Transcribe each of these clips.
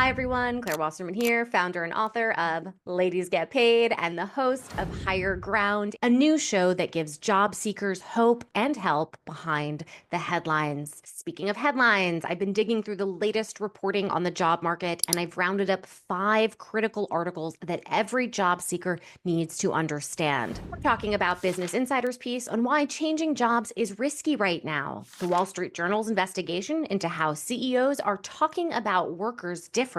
Hi everyone, Claire Wasserman here, founder and author of Ladies Get Paid and the host of Higher Ground, a new show that gives job seekers hope and help behind the headlines. Speaking of headlines, I've been digging through the latest reporting on the job market and I've rounded up 5 critical articles that every job seeker needs to understand. We're talking about Business Insider's piece on why changing jobs is risky right now, the Wall Street Journal's investigation into how CEOs are talking about workers differently,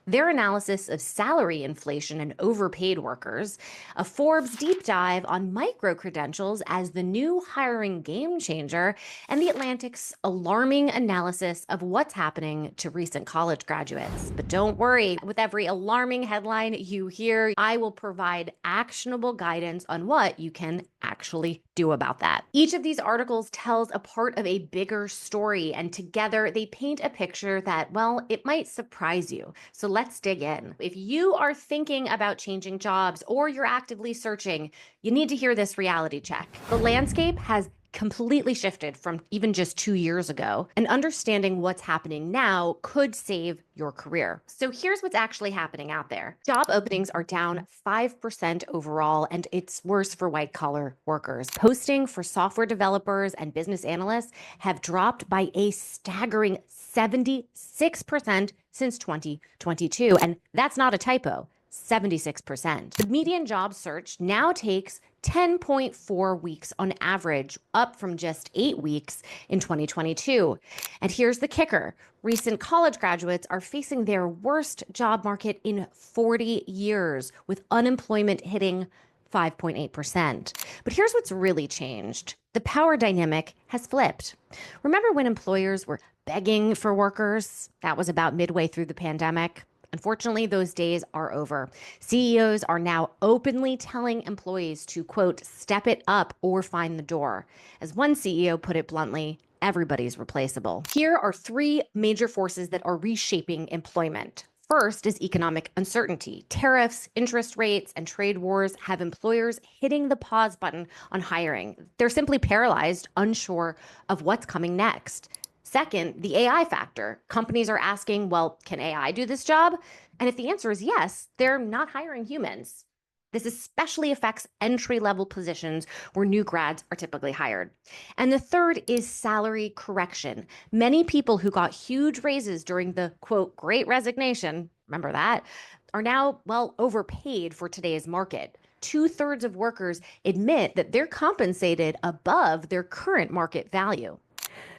their analysis of salary inflation and overpaid workers, a Forbes deep dive on micro-credentials as the new hiring game changer, and The Atlantic's alarming analysis of what's happening to recent college graduates. But don't worry, with every alarming headline you hear, I will provide actionable guidance on what you can actually do about that. Each of these articles tells a part of a bigger story, and together they paint a picture that, well, it might surprise you. So let's dig in. If you are thinking about changing jobs or you're actively searching, you need to hear this reality check. The landscape has completely shifted from even just 2 years ago, and understanding what's happening now could save your career. So here's what's actually happening out there. Job openings are down 5% overall, and it's worse for white collar workers. Posting for software developers and business analysts have dropped by a staggering 76% since 2022. And that's not a typo. 76%. The median job search now takes 10.4 weeks on average, up from just 8 weeks in 2022. And here's the kicker. Recent college graduates are facing their worst job market in 40 years, with unemployment hitting 5.8%. But here's what's really changed. The power dynamic has flipped. Remember when employers were begging for workers? That was about midway through the pandemic. Unfortunately, those days are over. CEOs are now openly telling employees to, quote, step it up or find the door. As one CEO put it bluntly, everybody's replaceable. Here are 3 major forces that are reshaping employment. First is economic uncertainty. Tariffs, interest rates, and trade wars have employers hitting the pause button on hiring. They're simply paralyzed, unsure of what's coming next. Second, the AI factor. Companies are asking, well, can AI do this job? And if the answer is yes, they're not hiring humans. This especially affects entry-level positions where new grads are typically hired. And the third is salary correction. Many people who got huge raises during the, quote, Great Resignation, remember that, are now, well, overpaid for today's market. 2/3 of workers admit that they're compensated above their current market value.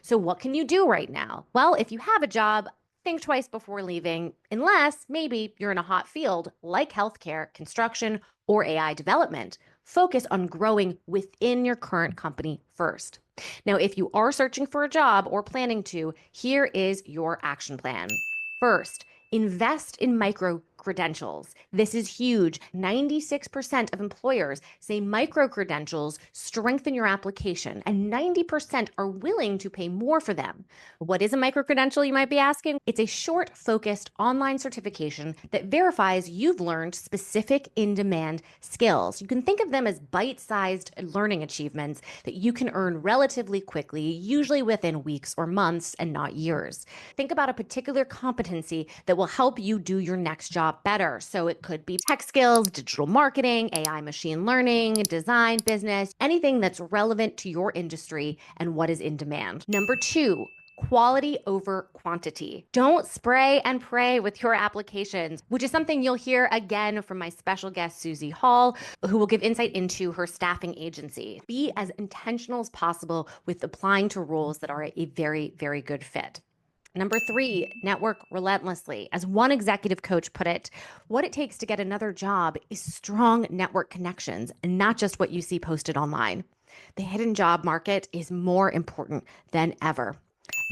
So what can you do right now? Well, if you have a job, think twice before leaving, unless maybe you're in a hot field like healthcare, construction, or AI development. Focus on growing within your current company first. Now, if you are searching for a job or planning to, here is your action plan. First, invest in micro credentials. This is huge. 96% of employers say micro credentials strengthen your application, and 90% are willing to pay more for them. What is a micro credential, you might be asking? It's a short, focused online certification that verifies you've learned specific in-demand skills. You can think of them as bite-sized learning achievements that you can earn relatively quickly, usually within weeks or months and not years. Think about a particular competency that will help you do your next job better. So it could be tech skills, digital marketing, AI machine learning, design, business, anything that's relevant to your industry and what is in demand. Number 2, quality over quantity. Don't spray and pray with your applications, which is something you'll hear again from my special guest, Susie Hall, who will give insight into her staffing agency. Be as intentional as possible with applying to roles that are a very, very good fit. Number 3, network relentlessly. As one executive coach put it, what it takes to get another job is strong network connections and not just what you see posted online. The hidden job market is more important than ever.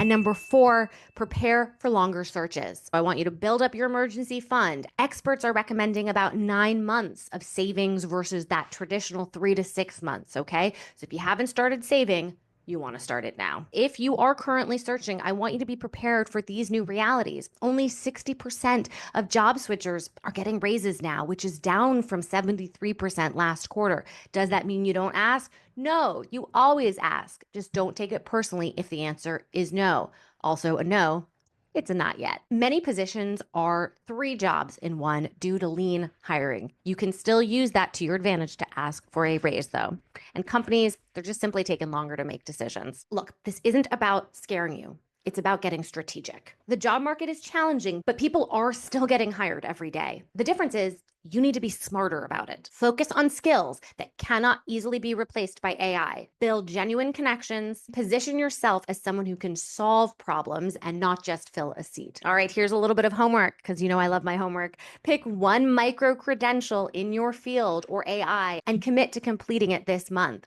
And number 4, prepare for longer searches. I want you to build up your emergency fund. Experts are recommending about 9 months of savings versus that traditional 3 to 6 months, okay? So if you haven't started saving, you want to start it now. If you are currently searching, I want you to be prepared for these new realities. Only 60% of job switchers are getting raises now, which is down from 73% last quarter. Does that mean you don't ask? No, you always ask. Just don't take it personally if the answer is no. Also, a no It's a not yet. Many positions are 3 jobs in one due to lean hiring. You can still use that to your advantage to ask for a raise, though. And companies, they're just simply taking longer to make decisions. Look, this isn't about scaring you. It's about getting strategic. The job market is challenging, but people are still getting hired every day. The difference is you need to be smarter about it. Focus on skills that cannot easily be replaced by AI. Build genuine connections. Position yourself as someone who can solve problems and not just fill a seat. All right, here's a little bit of homework because you know I love my homework. Pick one micro credential in your field or AI and commit to completing it this month.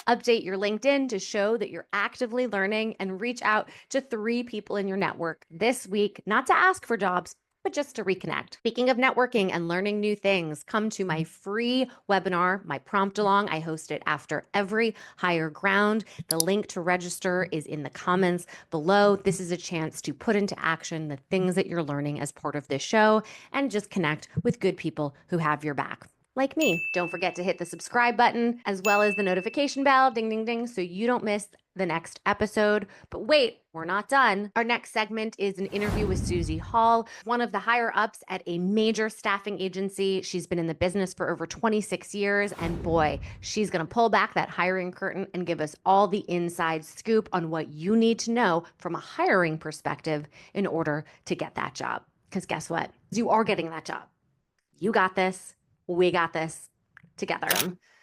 Update your LinkedIn to show that you're actively learning and reach out to 3 people in your network this week, not to ask for jobs, but just to reconnect. Speaking of networking and learning new things, come to my free webinar, my prompt along. I host it after every Higher Ground. The link to register is in the comments below. This is a chance to put into action the things that you're learning as part of this show and just connect with good people who have your back. Like me. Don't forget to hit the subscribe button as well as the notification bell, ding, ding, ding, so you don't miss the next episode. But wait, we're not done. Our next segment is an interview with Susie Hall, one of the higher ups at a major staffing agency. She's been in the business for over 26 years, and boy, she's going to pull back that hiring curtain and give us all the inside scoop on what you need to know from a hiring perspective in order to get that job. Because guess what? You are getting that job. You got this. We got this together.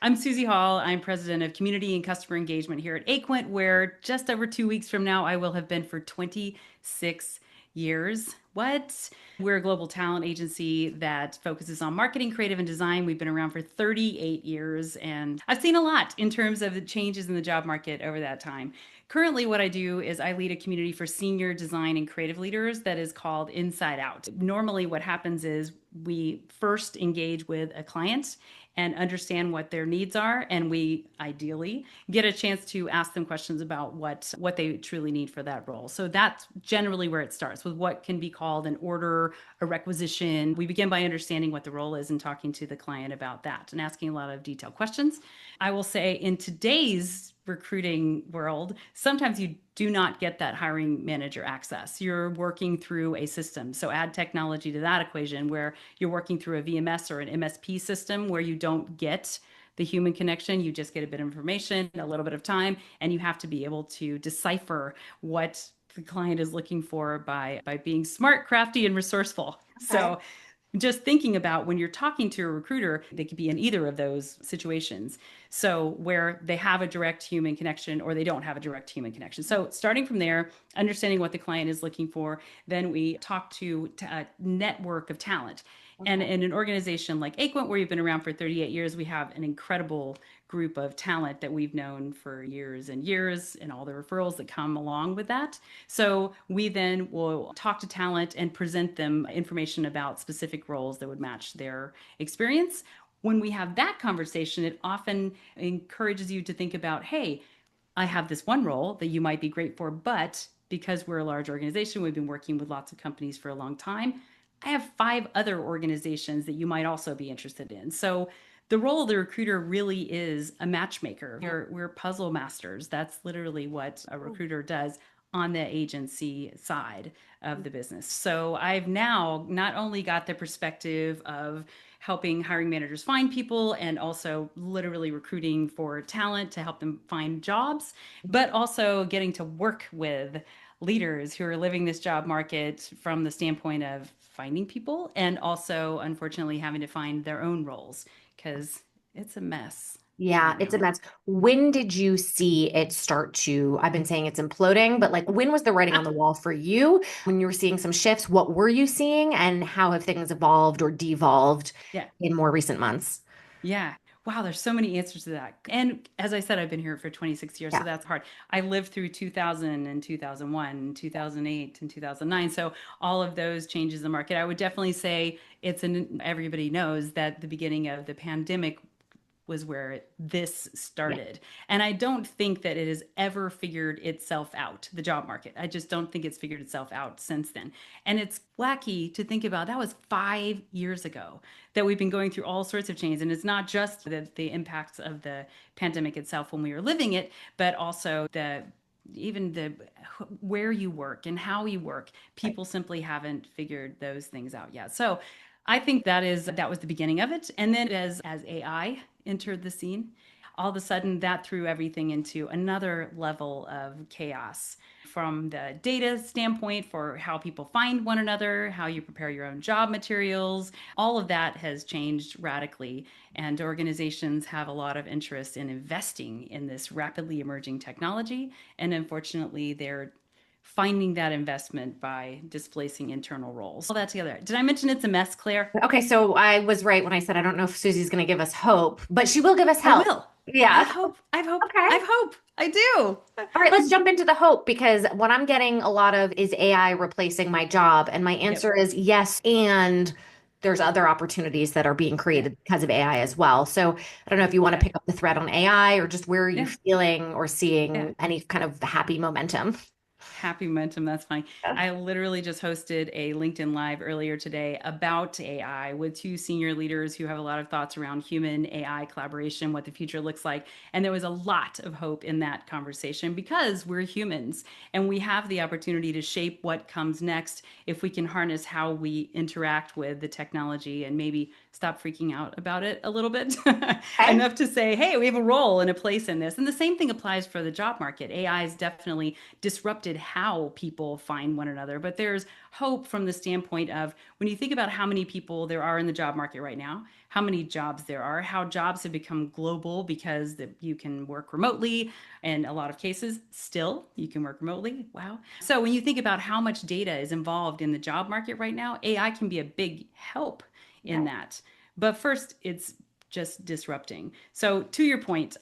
I'm Susie Hall. I'm president of community and customer engagement here at Aquent, where just over 2 weeks from now, I will have been for 26 years. What? We're a global talent agency that focuses on marketing, creative, and design. We've been around for 38 years, and I've seen a lot in terms of the changes in the job market over that time. Currently, what I do is I lead a community for senior design and creative leaders that is called Inside Out. Normally, what happens is we first engage with a client and understand what their needs are, and we ideally get a chance to ask them questions about what they truly need for that role. So that's generally where it starts, with what can be called an order, a requisition. We begin by understanding what the role is and talking to the client about that and asking a lot of detailed questions. I will say, in today's recruiting world, sometimes you do not get that hiring manager access. You're working through a system. So add technology to that equation, where you're working through a VMS or an MSP system where you don't get the human connection. You just get a bit of information, a little bit of time, and you have to be able to decipher what the client is looking for by being smart, crafty, and resourceful. Okay. So just thinking about when you're talking to a recruiter, they could be in either of those situations. So where they have a direct human connection or they don't have a direct human connection. So starting from there, understanding what the client is looking for, then we talk to a network of talent. And in an organization like Aquent, where you've been around for 38 years, we have an incredible group of talent that we've known for years and years, and all the referrals that come along with that. So we then will talk to talent and present them information about specific roles that would match their experience. When we have that conversation, it often encourages you to think about, hey, I have this one role that you might be great for, but because we're a large organization, we've been working with lots of companies for a long time, I have 5 other organizations that you might also be interested in. So the role of the recruiter really is a matchmaker. We're puzzle masters. That's literally what a recruiter does on the agency side of the business. So I've now not only got the perspective of helping hiring managers find people and also literally recruiting for talent to help them find jobs, but also getting to work with leaders who are living this job market from the standpoint of finding people and also, unfortunately, having to find their own roles, because it's a mess. Yeah, it's a mess. When did you see it start to, I've been saying it's imploding, but like when was the writing on the wall for you? When you were seeing some shifts, what were you seeing and how have things evolved or devolved in more recent months? Yeah. Wow, there's so many answers to that. And as I said, I've been here for 26 years, so that's hard. I lived through 2000 and 2001, 2008 and 2009. So all of those changes in the market, I would definitely say everybody knows that the beginning of the pandemic was where this started. And I don't think that it has ever figured itself out, the job market. I just don't think it's figured itself out since then. And it's wacky to think about, that was 5 years ago that we've been going through all sorts of changes. And it's not just the impacts of the pandemic itself when we were living it, but also the even the where you work and how you work. People simply haven't figured those things out yet. So I think that was the beginning of it. And then as AI entered the scene, all of a sudden that threw everything into another level of chaos from the data standpoint for how people find one another, how you prepare your own job materials. All of that has changed radically, and organizations have a lot of interest in investing in this rapidly emerging technology. And unfortunately, they're finding that investment by displacing internal roles. All that together. Did I mention it's a mess, Claire? Okay, so I was right when I said I don't know if Susie's going to give us hope, but she will give us I help. will. I Yeah. hope. I hope. Okay. I hope. I do. All right, let's jump into the hope because what I'm getting a lot of is AI replacing my job. And my Yep. answer is yes. And there's other opportunities that are being Yeah. created because of AI as well. So I don't know if you want to Okay. pick up the thread on AI or just where are you Yeah. feeling or Yeah. seeing any kind of happy momentum? Happy momentum. That's fine. I literally just hosted a LinkedIn Live earlier today about AI with two senior leaders who have a lot of thoughts around human AI collaboration, what the future looks like. And there was a lot of hope in that conversation because we're humans and we have the opportunity to shape what comes next if we can harness how we interact with the technology and maybe stop freaking out about it a little bit Okay. enough to say, hey, we have a role and a place in this. And the same thing applies for the job market. AI is definitely disrupted how people find one another. But there's hope from the standpoint of when you think about how many people there are in the job market right now, how many jobs there are, how jobs have become global because you can work remotely. In a lot of cases, still, you can work remotely. Wow. So when you think about how much data is involved in the job market right now, AI can be a big help in Okay. that. But first, it's just disrupting. So to your point,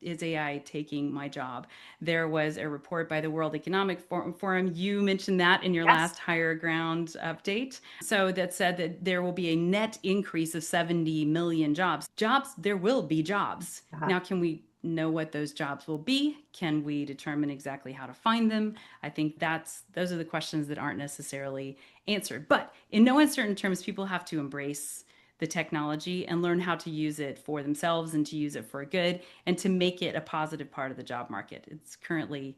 is AI taking my job? There was a report by the World Economic Forum. You mentioned that in your Yes. last Higher Ground update. So that said that there will be a net increase of 70 million jobs. Jobs, there will be jobs. Uh-huh. Now, can we know what those jobs will be? Can we determine exactly how to find them? I think those are the questions that aren't necessarily answered. But in no uncertain terms, people have to embrace the technology and learn how to use it for themselves and to use it for good and to make it a positive part of the job market. It's currently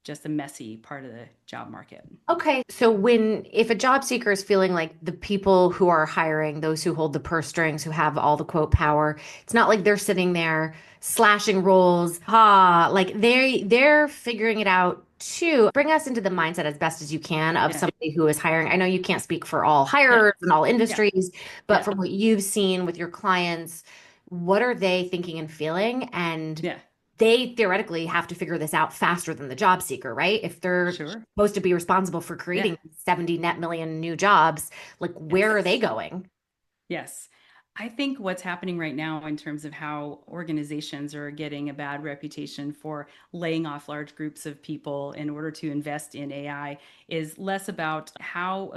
just a messy part of the job market. Okay, so if a job seeker is feeling like the people who are hiring, those who hold the purse strings, who have all the quote power, it's not like they're sitting there slashing roles. Like they're figuring it out too. Bring us into the mindset as best as you can of Yeah. somebody who is hiring. I know you can't speak for all Yeah. hirers and all Yeah. industries, but Yeah. from what you've seen with your clients, what are they thinking and feeling? And Yeah. they theoretically have to figure this out faster than the job seeker, right? If they're Sure. supposed to be responsible for Yeah. creating 70 net million new jobs, like where are Yes. they going? Yes. I think what's happening right now in terms of how organizations are getting a bad reputation for laying off large groups of people in order to invest in AI is less about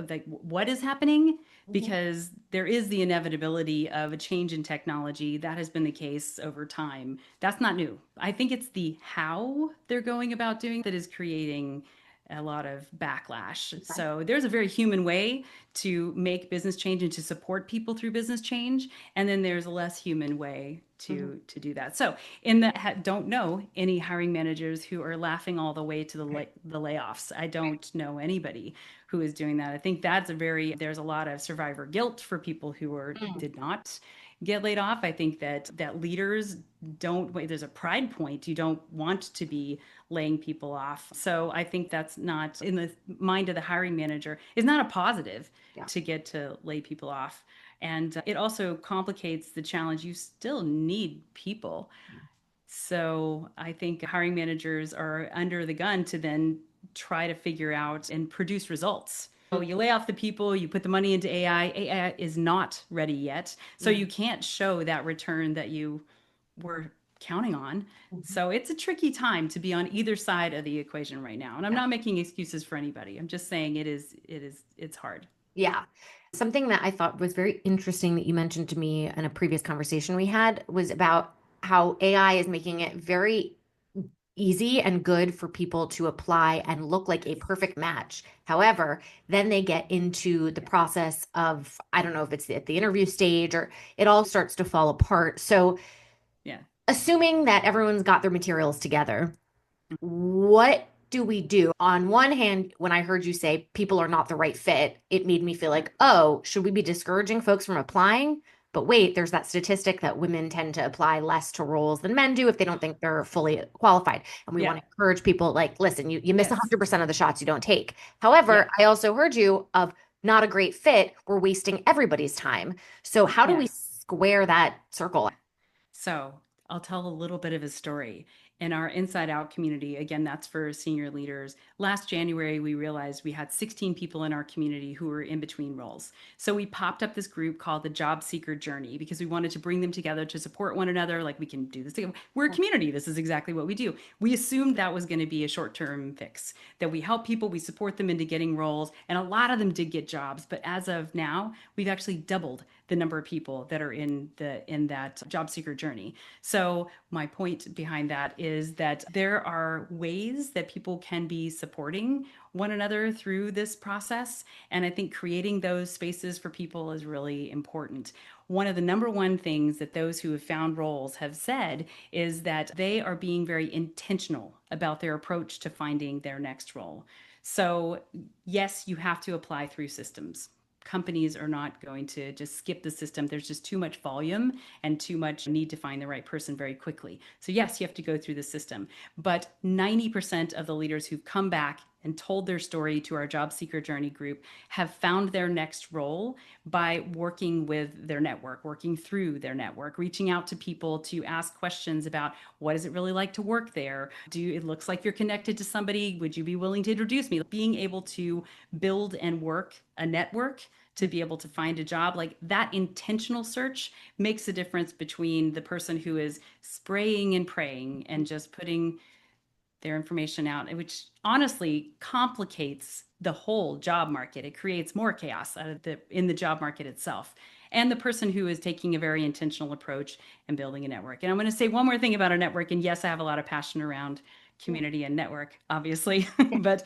like what is happening, Mhm. because there is the inevitability of a change in technology. That has been the case over time. That's not new. I think it's the how they're going about doing that is creating a lot of backlash. So there's a very human way to make business change and to support people through business change, and then there's a less human way Mhm. to do that. So in the don't know any hiring managers who are laughing all the way to the layoffs. I don't know anybody who is doing that. I think there's a lot of survivor guilt for people who Mm. did not get laid off. I think that leaders don't wait. There's a pride point. You don't want to be laying people off. So I think that's not in the mind of the hiring manager is not a positive Yeah. to get to lay people off. And it also complicates the challenge. You still need people. So I think hiring managers are under the gun to then try to figure out and produce results. So you lay off the people, you put the money into AI. AI is not ready yet. So Mhm. you can't show that return that you were counting on. So it's a tricky time to be on either side of the equation right now. And I'm Yeah. not making excuses for anybody. I'm just saying it's hard. Yeah. Something that I thought was very interesting that you mentioned to me in a previous conversation we had was about how AI is making it very easy and good for people to apply and look like a perfect match. However, then they get into the process of, I don't know if it's at the interview stage or it all starts to fall apart. So, Yeah. assuming that everyone's got their materials together, What do we do? On one hand, when I heard you say people are not the right fit, it made me feel like, oh, should we be discouraging folks from applying? But wait, there's that statistic that women tend to apply less to roles than men do if they don't think they're fully qualified. And we Yeah. want to encourage people like, listen, you miss Yes. 100% of the shots you don't take. Yeah. However, I also heard you of not a great fit, we're wasting everybody's time. So how do we Yes. square that circle? So I'll tell a little bit of a story. In our Inside Out community, again, that's for senior leaders. Last January, we realized we had 16 people in our community who were in between roles. So we popped up this group called the Job Seeker Journey because we wanted to bring them together to support one another. Like we can do this together. We're a community. This is exactly what we do. We assumed that was going to be a short term fix, that we help people, we support them into getting roles. And a lot of them did get jobs. But as of now, we've actually doubled the number of people that are in that job seeker journey. So my point behind that is that there are ways that people can be supporting one another through this process. And I think creating those spaces for people is really important. One of the number one things that those who have found roles have said is that they are being very intentional about their approach to finding their next role. So, yes, you have to apply through systems. Companies are not going to just skip the system. There's just too much volume and too much need to find the right person very quickly. So, yes, you have to go through the system. But 90% of the leaders who've come back and told their story to our job seeker journey group have found their next role by working with their network, working through their network, reaching out to people to ask questions about what is it really like to work there? It looks like you're connected to somebody. Would you be willing to introduce me? Being able to build and work a network to be able to find a job, like that intentional search makes a difference between the person who is spraying and praying and just putting their information out, which honestly complicates the whole job market. It creates more chaos in the job market itself. And the person who is taking a very intentional approach and building a network. And I'm going to say one more thing about a network. And yes, I have a lot of passion around community and network, obviously, but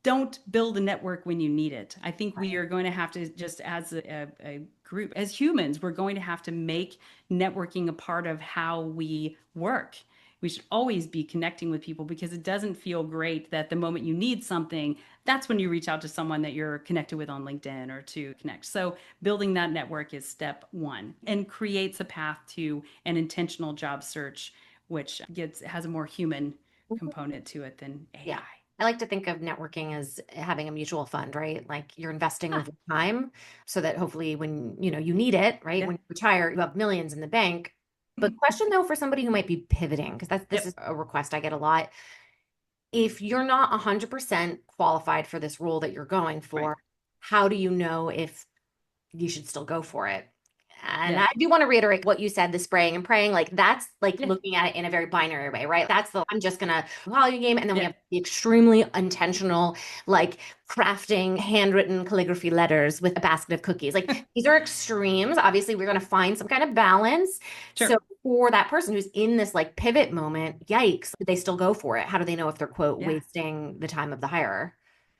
don't build a network when you need it. I think we are going to have to, just as a group, as humans, we're going to have to make networking a part of how we work. We should always be connecting with people because it doesn't feel great that the moment you need something, that's when you reach out to someone that you're connected with on LinkedIn or to connect. So building that network is step one and creates a path to an intentional job search, which has a more human component to it than Yeah. AI. I like to think of networking as having a mutual fund, right? Like you're investing with your time so that hopefully when, you need it, right? Yeah. When you retire, you have millions in the bank. But question though, for somebody who might be pivoting, because this Yep. is a request I get a lot. If you're not 100% qualified for this role that you're going Right. for, how do you know if you should still go for it? And Yeah. I do want to reiterate what you said, the spraying and praying, like that's like Yeah. looking at it in a very binary way, right? That's I'm just gonna volume game. And then we Yeah. have the extremely intentional, like crafting handwritten calligraphy letters with a basket of cookies. Like these are extremes. Obviously, we're gonna find some kind of balance. So Sure. for that person who's in this like pivot moment, yikes, do they still go for it? How do they know if they're quote Yeah. wasting the time of the hirer?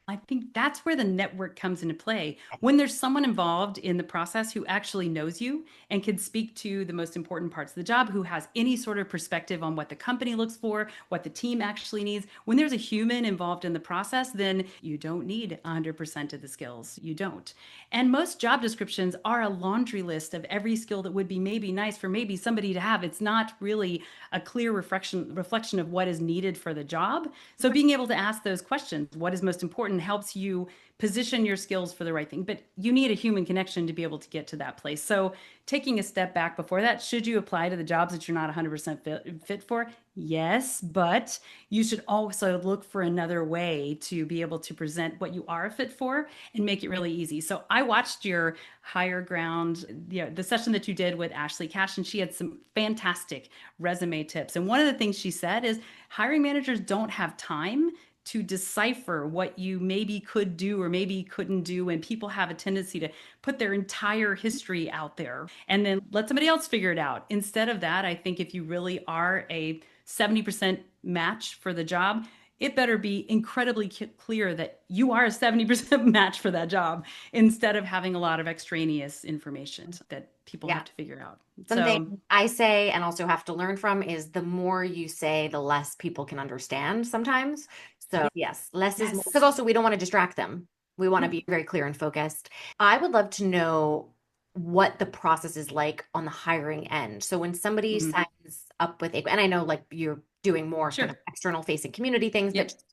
I think that's where the network comes into play. When there's someone involved in the process who actually knows you and can speak to the most important parts of the job, who has any sort of perspective on what the company looks for, what the team actually needs. When there's a human involved in the process, then you don't need 100% of the skills. You don't. And most job descriptions are a laundry list of every skill that would be maybe nice for maybe somebody to have. It's not really a clear reflection of what is needed for the job. So being able to ask those questions, what is most important, helps you position your skills for the right thing. But you need a human connection to be able to get to that place. So taking a step back before that, should you apply to the jobs that you're not 100% fit for? Yes, but you should also look for another way to be able to present what you are fit for and make it really easy. So I watched your higher ground, the session that you did with Ashley Cash, and she had some fantastic resume tips. And one of the things she said is hiring managers don't have time to decipher what you maybe could do or maybe couldn't do. And people have a tendency to put their entire history out there and then let somebody else figure it out. Instead of that, I think if you really are a 70% match for the job, it better be incredibly clear that you are a 70% match for that job instead of having a lot of extraneous information that people Yeah. have to figure out. Something So, I say and also have to learn from is the more you say, the less people can understand sometimes. So, yes, less is more. Because yes. also, we don't want to distract them. We want to No. be very clear and focused. I would love to know what the process is like on the hiring end. So, when somebody Mhm. signs up with Aquent, and I know like you're doing more kind of Sure. external facing community things, but Yep. just,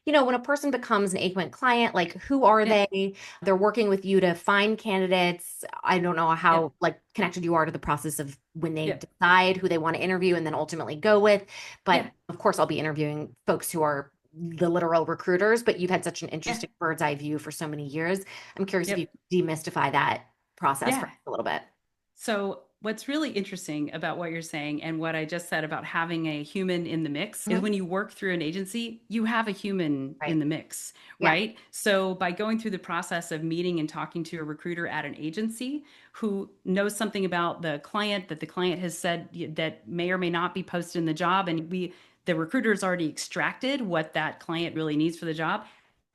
when a person becomes an Aquent client, like who are Yeah. they? They're working with you to find candidates. I don't know Yep. how like connected you are to the process of when they Yep. decide who they want to interview and then ultimately go with. But Yeah. of course, I'll be interviewing folks who are the literal recruiters, but you've had such an Yeah. interesting bird's eye view for so many years. I'm curious if you Yep. could demystify that process for Yeah. us a little bit. So, what's really interesting about what you're saying and what I just said about having a human in the mix is Mhm. when you work through an agency, you have a human Right. in the mix, Yeah. right? So, by going through the process of meeting and talking to a recruiter at an agency who knows something about the client that the client has said that may or may not be posted in the job, and the recruiter has already extracted what that client really needs for the job,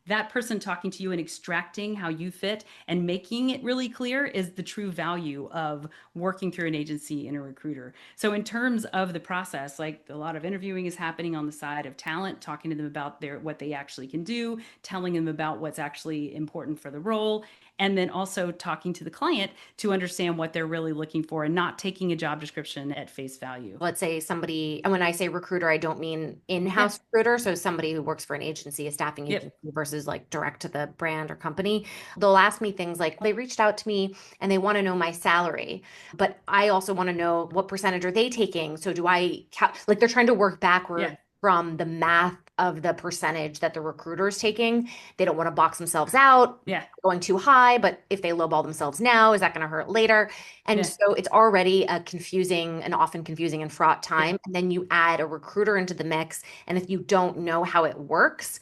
that person talking to you and extracting how you fit and making it really clear is the true value of working through an agency and a recruiter. So in terms of the process, like a lot of interviewing is happening on the side of talent, talking to them about their what they actually can do, telling them about what's actually important for the role, and then also talking to the client to understand what they're really looking for and not taking a job description at face value. Let's say somebody, and when I say recruiter, I don't mean Yeah. in-house recruiter. So somebody who works for an agency, a staffing Yep. agency versus like direct to the brand or company. They'll ask me things like they reached out to me and they want to know my salary, but I also want to know what percentage are they taking? So do I like they're trying to work Yeah. backward from the math of the percentage that the recruiter is taking. They don't want to box themselves out Yeah. going too high, but if they lowball themselves now, is that going to hurt later? And Yeah. so it's already a confusing and often confusing and fraught Yeah. time. And then you add a recruiter into the mix. And if you don't know how it works,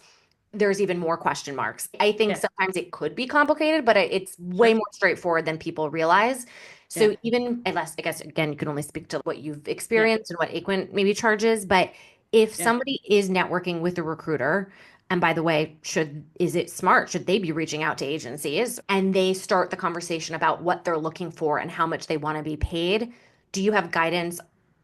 there's even more question marks. I think Yeah. sometimes it could be complicated, but it's way Sure. more straightforward than people realize. Yeah. So even unless, I guess, again, you can only speak to what you've Yeah. experienced and what Aquent maybe charges, but if Yeah. somebody is networking with a recruiter, and by the way, is it smart? Should they be reaching out to agencies and they start the conversation about what they're looking for and how much they want to be paid? Do you have guidance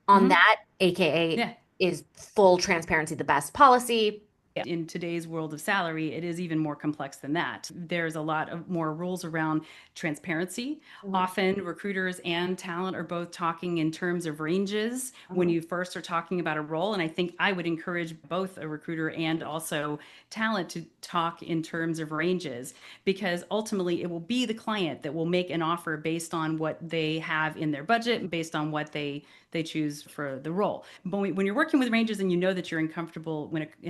on Hmm. that? AKA, Yeah. is full transparency the best policy? In today's world of salary, it is even more complex than that. There's a lot of more rules around transparency. Mhm, Often, recruiters and talent are both talking in terms of ranges when mhm, you first are talking about a role. And I think I would encourage both a recruiter and also talent to talk in terms of ranges because ultimately it will be the client that will make an offer based on what they have in their budget and based on what they choose for the role. But when you're working with ranges and you know that you're in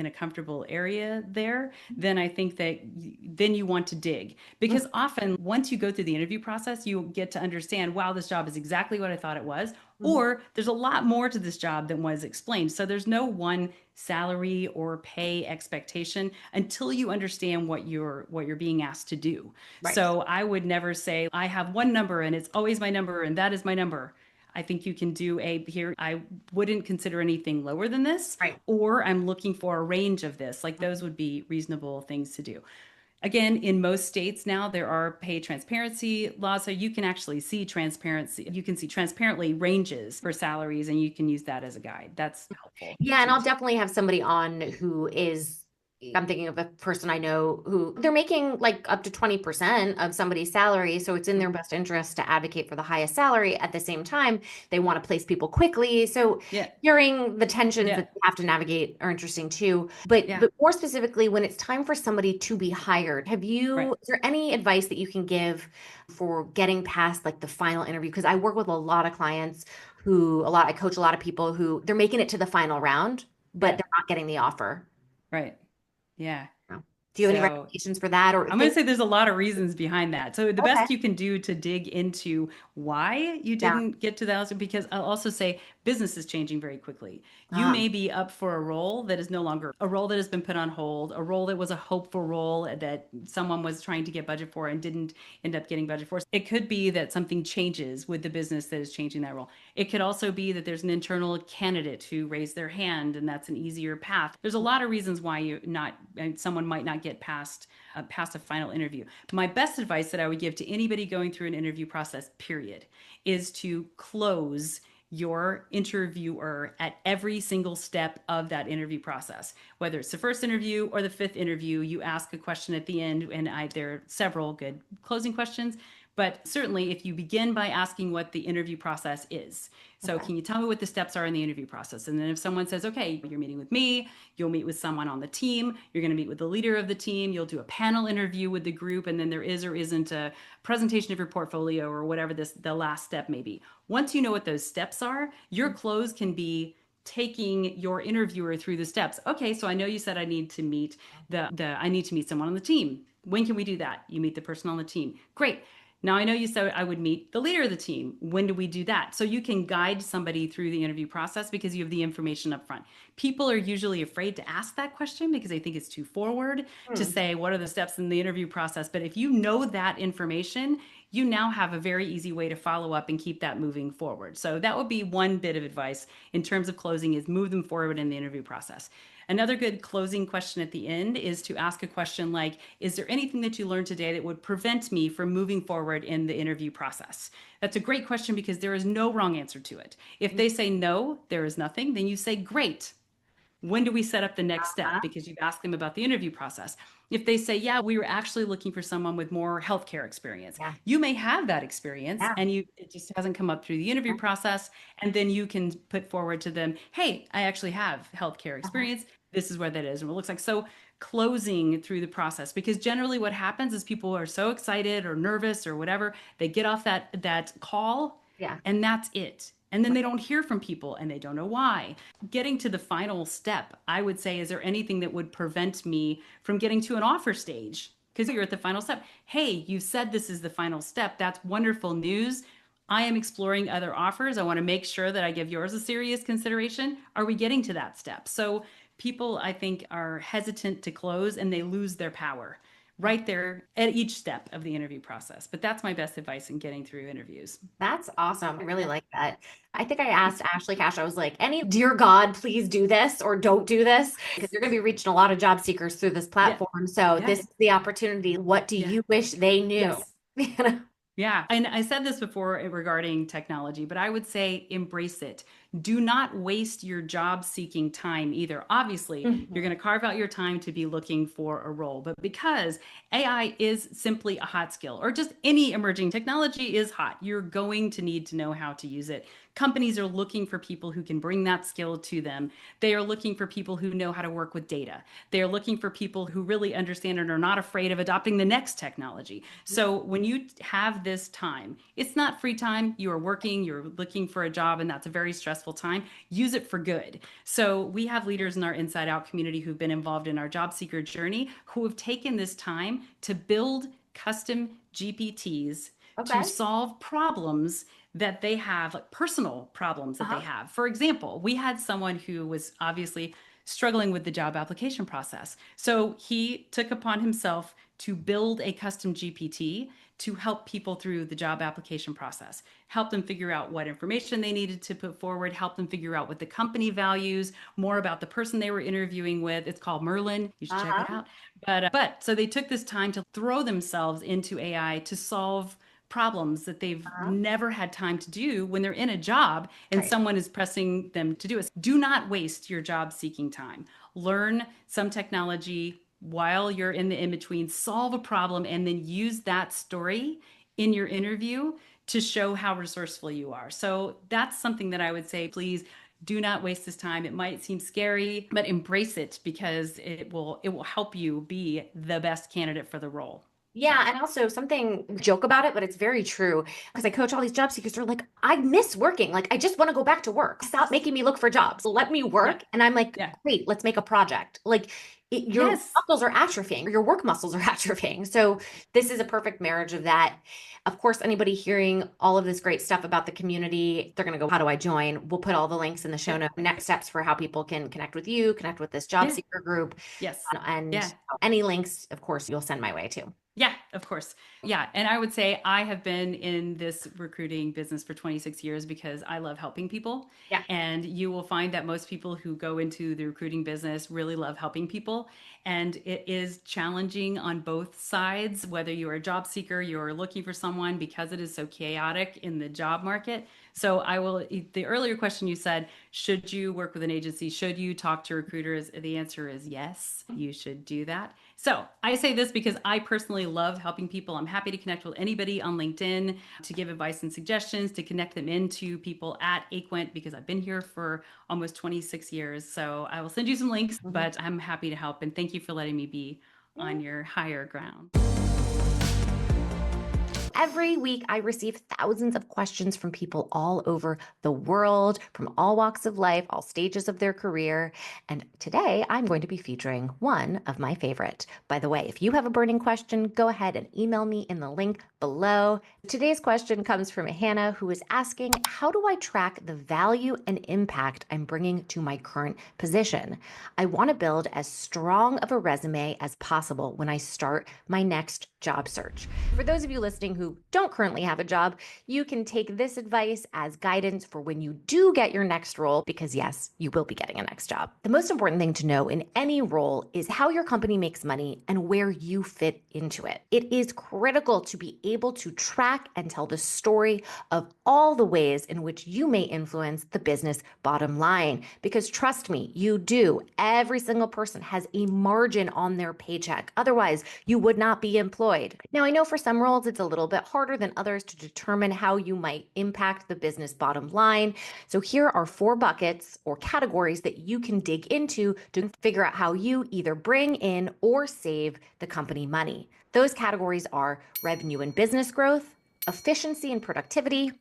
a comfortable area there, then I think that then you want to dig mhm, because often once you go through the interview process, you get to understand, wow, this job is exactly what I thought it was, mhm. or there's a lot more to this job than was explained. So there's no one salary or pay expectation until you understand what you're being asked to do. Right. So I would never say I have one number and it's always my number and that is my number. I think you can do a here. I wouldn't consider anything lower than this, Right. or I'm looking for a range of this. Like those would be reasonable things to do. Again, in most states now, there are pay transparency laws, so you can actually see transparency. You can see transparently ranges for salaries, and you can use that as a guide. That's helpful Yeah, and too. I'll definitely have somebody on who is, I'm thinking of a person I know who they're making like up to 20% of somebody's salary. So it's in their Mhm. best interest to advocate for the highest salary. At the same time, they want to place people quickly. So Yeah, hearing the tensions yeah, that you have to navigate are interesting too. But yeah, but more specifically, when it's time for somebody to be hired, right. is there any advice that you can give for getting past like the final interview? Because I work with a lot of clients I coach a lot of people who they're making it to the final round, but Yeah, they're not getting the offer. right. Yeah. No. Do you have any So recommendations for that or I'm going things? to say there's a lot of reasons behind that. So the Okay. best you can do to dig into why you Yeah. didn't get to that answer, because I'll also say business is changing very quickly. You Ah, may be up for a role that is no longer a role that has been put on hold, a role that was a hopeful role that someone was trying to get budget for and didn't end up getting budget for. It could be that something changes with the business that is changing that role. It could also be that there's an internal candidate who raised their hand and that's an easier path. There's a lot of reasons why you not and someone might not get past a final interview. My best advice that I would give to anybody going through an interview process, period, is to close your interviewer at every single step of that interview process. Whether it's the first interview or the fifth interview, you ask a question at the end, and there are several good closing questions. But certainly, if you begin by asking what the interview process is, so okay. can you tell me what the steps are in the interview process? And then if someone says, okay, you're meeting with me, you'll meet with someone on the team, you're going to meet with the leader of the team, you'll do a panel interview with the group, and then there is or isn't a presentation of your portfolio or whatever the last step may be. Once you know what those steps are, your close can be taking your interviewer through the steps. Okay, so I know you said I need to meet the I need to meet someone on the team. When can we do that? You meet the person on the team. Great. Now I know you said I would meet the leader of the team. When do we do that? So you can guide somebody through the interview process because you have the information up front. People are usually afraid to ask that question because they think it's too forward to Hmm. say what are the steps in the interview process. But if you know that information, you now have a very easy way to follow up and keep that moving forward. So that would be one bit of advice in terms of closing is move them forward in the interview process. Another good closing question at the end is to ask a question like, is there anything that you learned today that would prevent me from moving forward in the interview process? That's a great question because there is no wrong answer to it. If they say no, there is nothing, then you say, great. When do we set up the next step? Uh-huh. Because you've asked them about the interview process. If they say, yeah, we were actually looking for someone with more healthcare experience, Yeah. you may have that experience Yeah. and it just hasn't come up through the interview Yeah. process. And then you can put forward to them, hey, I actually have healthcare Uh-huh. experience. This is where that is and what it looks like. So closing through the process, because generally what happens is people are so excited or nervous or whatever, they get off that call Yeah. and that's it. And then they don't hear from people and they don't know why. Getting to the final step, I would say, is there anything that would prevent me from getting to an offer stage? Because you're at the final step. Hey, you said this is the final step. That's wonderful news. I am exploring other offers. I want to make sure that I give yours a serious consideration. Are we getting to that step? So people, I think, are hesitant to close and they lose their power right there at each step of the interview process. But that's my best advice in getting through interviews. That's awesome. I really like that. I think I asked Ashley Cash, I was like, any dear God, please do this or don't do this because you're going to be reaching a lot of job seekers through this Yeah. platform. So Yeah. this is the opportunity. What do Yeah. you wish they knew? Yes. Yeah. And I said this before regarding technology, but I would say embrace it. Do not waste your job seeking time either. Obviously, you're Mhm. going to carve out your time to be looking for a role, but because AI is simply a hot skill or just any emerging technology is hot, you're going to need to know how to use it. Companies are looking for people who can bring that skill to them. They are looking for people who know how to work with data. They are looking for people who really understand and are not afraid of adopting the next technology. So when you have this time, it's not free time. You are working, you're looking for a job, and that's a very stressful time. Use it for good. So we have leaders in our Inside Out community who've been involved in our job seeker journey who have taken this time to build custom GPTs to Okay. solve problems that they have, like personal problems that they Uh-huh. have. For example, we had someone who was obviously struggling with the job application process. So he took upon himself to build a custom GPT to help people through the job application process, help them figure out what information they needed to put forward, help them figure out what the company values, more about the person they were interviewing with. It's called Merlin. You should check it Uh-huh. out. But so they took this time to throw themselves into AI to solve problems that they've Uh-huh. never had time to do when they're in a job and Right. someone is pressing them to do it. Do not waste your job seeking time. Learn some technology while you're in the in between, solve a problem, and then use that story in your interview to show how resourceful you are. So that's something that I would say, please do not waste this time. It might seem scary, but embrace it because it will help you be the best candidate for the role. Yeah, and also something joke about it, but it's very true because I coach all these job seekers. They're like, I miss working. Like, I just want to go back to work. Stop making me look for jobs. Let me Yeah. work. And I'm like, Yeah. great, let's make a project. Like, your Yes. muscles are atrophying, or your work muscles are atrophying. So this is a perfect marriage of that. Of course, anybody hearing all of this great stuff about the community, they're going to go, how do I join? We'll put all the links in the show Yep. notes, next steps for how people can connect with you, connect with this job Yeah. seeker group, Yes. and Yeah. any links, of course, you'll send my way too. Yeah, of course. Yeah. And I would say I have been in this recruiting business for 26 years because I love helping people. Yeah. And you will find that most people who go into the recruiting business really love helping people. And it is challenging on both sides, whether you're a job seeker, you're looking for someone because it is so chaotic in the job market. So I will, the earlier question you said, should you work with an agency? Should you talk to recruiters? The answer is yes, you should do that. So I say this because I personally love helping people. I'm happy to connect with anybody on LinkedIn to give advice and suggestions, to connect them into people at Aquent because I've been here for almost 26 years. So I will send you some links, Mhm. but I'm happy to help. And thank you for letting me be Yeah. on your higher ground. Every week, I receive thousands of questions from people all over the world, from all walks of life, all stages of their career. And today, I'm going to be featuring one of my favorite. By the way, if you have a burning question, go ahead and email me in the link below. Today's question comes from Hannah, who is asking, how do I track the value and impact I'm bringing to my current position? I want to build as strong of a resume as possible when I start my next job search. For those of you listening who don't currently have a job, you can take this advice as guidance for when you do get your next role, because yes, you will be getting a next job. The most important thing to know in any role is how your company makes money and where you fit into it. It is critical to be able to track and tell the story of all the ways in which you may influence the business bottom line, because trust me, you do. Every single person has a margin on their paycheck. Otherwise, you would not be employed. Now, I know for some roles, it's a little bit harder than others to determine how you might impact the business bottom line. So here are 4 buckets or categories that you can dig into to figure out how you either bring in or save the company money. Those categories are revenue and business growth, efficiency and productivity,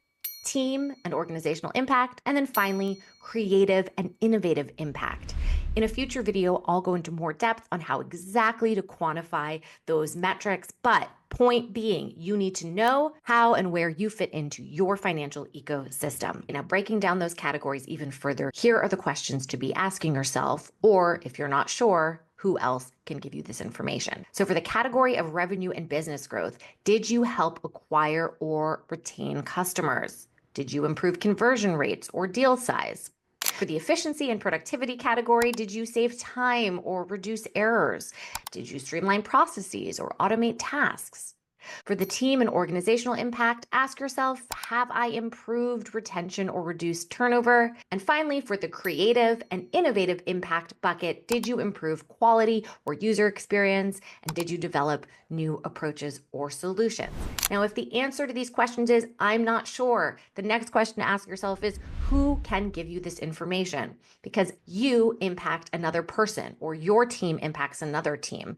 team and organizational impact, and then finally, creative and innovative impact. In a future video, I'll go into more depth on how exactly to quantify those metrics, but point being, you need to know how and where you fit into your financial ecosystem. Now, breaking down those categories even further, here are the questions to be asking yourself, or if you're not sure, who else can give you this information? So for the category of revenue and business growth, did you help acquire or retain customers? Did you improve conversion rates or deal size? For the efficiency and productivity category, did you save time or reduce errors? Did you streamline processes or automate tasks? For the team and organizational impact, ask yourself, have I improved retention or reduced turnover? And finally, for the creative and innovative impact bucket, did you improve quality or user experience? And did you develop new approaches or solutions? Now, if the answer to these questions is, I'm not sure, the next question to ask yourself is, who can give you this information? Because you impact another person or your team impacts another team.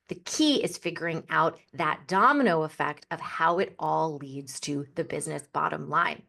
The key is figuring out that domino effect of how it all leads to the business bottom line.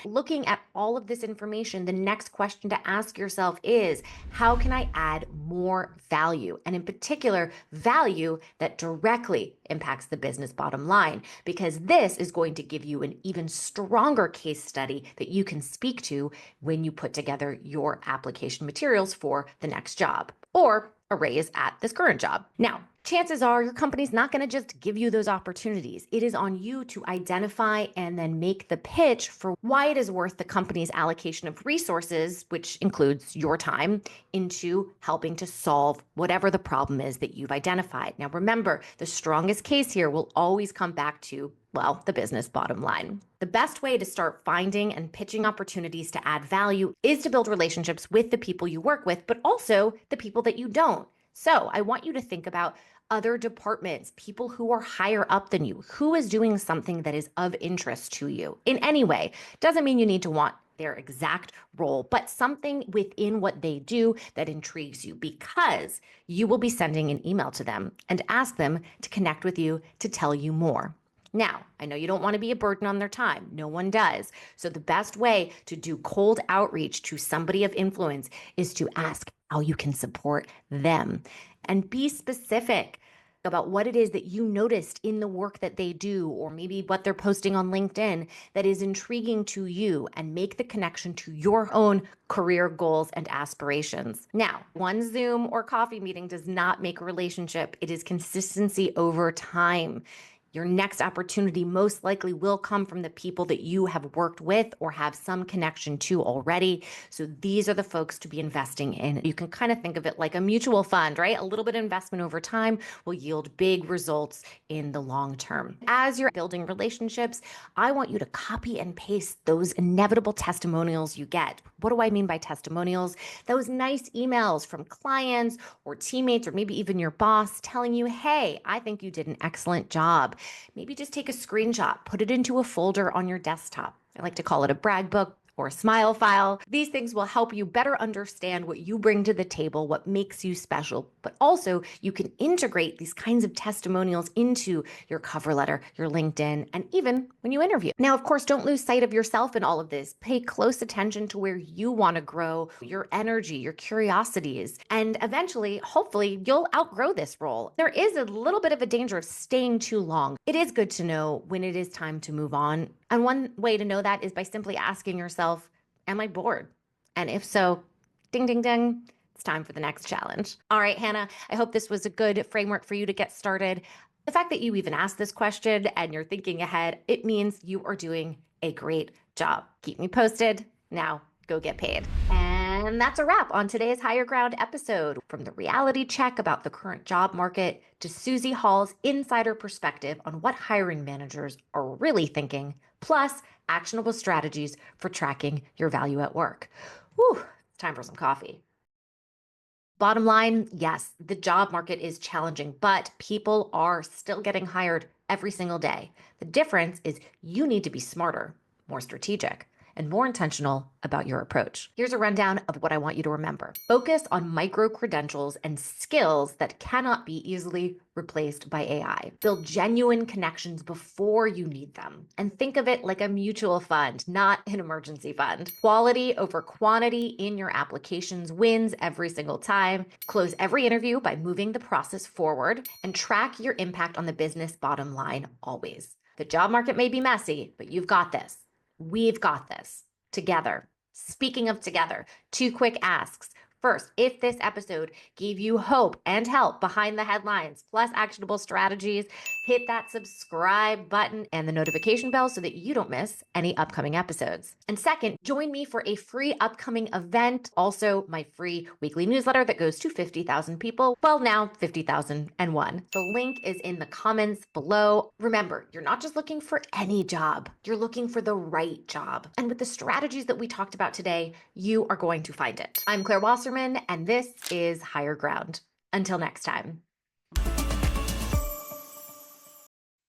Looking at all of this information, the next question to ask yourself is, how can I add more value? And in particular, value that directly impacts the business bottom line, because this is going to give you an even stronger case study that you can speak to when you put together your application materials for the next job or a raise at this current job. Now, chances are your company's not going to just give you those opportunities. It is on you to identify and then make the pitch for why it is worth the company's allocation of resources, which includes your time, into helping to solve whatever the problem is that you've identified. Now, remember, the strongest case here will always come back to, well, the business bottom line. The best way to start finding and pitching opportunities to add value is to build relationships with the people you work with, but also the people that you don't. So I want you to think about other departments, people who are higher up than you, who is doing something that is of interest to you in any way. Doesn't mean you need to want their exact role, but something within what they do that intrigues you, because you will be sending an email to them and ask them to connect with you to tell you more. Now, I know you don't want to be a burden on their time. No one does. So the best way to do cold outreach to somebody of influence is to ask how you can support them and be specific about what it is that you noticed in the work that they do, or maybe what they're posting on LinkedIn that is intriguing to you, and make the connection to your own career goals and aspirations. Now, one Zoom or coffee meeting does not make a relationship. It is consistency over time. Your next opportunity most likely will come from the people that you have worked with or have some connection to already. So these are the folks to be investing in. You can kind of think of it like a mutual fund, right? A little bit of investment over time will yield big results in the long term. As you're building relationships, I want you to copy and paste those inevitable testimonials you get. What do I mean by testimonials? Those nice emails from clients or teammates, or maybe even your boss, telling you, hey, I think you did an excellent job. Maybe just take a screenshot, put it into a folder on your desktop. I like to call it a brag book or a smile file. These things will help you better understand what you bring to the table, what makes you special, but also you can integrate these kinds of testimonials into your cover letter, your LinkedIn, and even when you interview. Now, of course, don't lose sight of yourself in all of this. Pay close attention to where you want to grow, your energy, your curiosities, and eventually, hopefully, you'll outgrow this role. There is a little bit of a danger of staying too long. It is good to know when it is time to move on. And one way to know that is by simply asking yourself, am I bored? And if so, ding, ding, ding, it's time for the next challenge. All right, Hannah, I hope this was a good framework for you to get started. The fact that you even asked this question and you're thinking ahead, it means you are doing a great job. Keep me posted. Now, go get paid. And that's a wrap on today's Higher Ground episode. From the reality check about the current job market to Susie Hall's insider perspective on what hiring managers are really thinking, plus actionable strategies for tracking your value at work. Whew, it's time for some coffee. Bottom line, yes, the job market is challenging, but people are still getting hired every single day. The difference is you need to be smarter, more strategic, and more intentional about your approach. Here's a rundown of what I want you to remember. Focus on micro credentials and skills that cannot be easily replaced by AI. Build genuine connections before you need them. And think of it like a mutual fund, not an emergency fund. Quality over quantity in your applications wins every single time. Close every interview by moving the process forward, and track your impact on the business bottom line always. The job market may be messy, but you've got this. We've got this together. Speaking of together, 2 quick asks. First, if this episode gave you hope and help behind the headlines, plus actionable strategies, hit that subscribe button and the notification bell so that you don't miss any upcoming episodes. And second, join me for a free upcoming event, also my free weekly newsletter that goes to 50,000 people. Well, now 50,001. The link is in the comments below. Remember, you're not just looking for any job, you're looking for the right job. And with the strategies that we talked about today, you are going to find it. I'm Claire Wasserman, and this is Higher Ground. Until next time.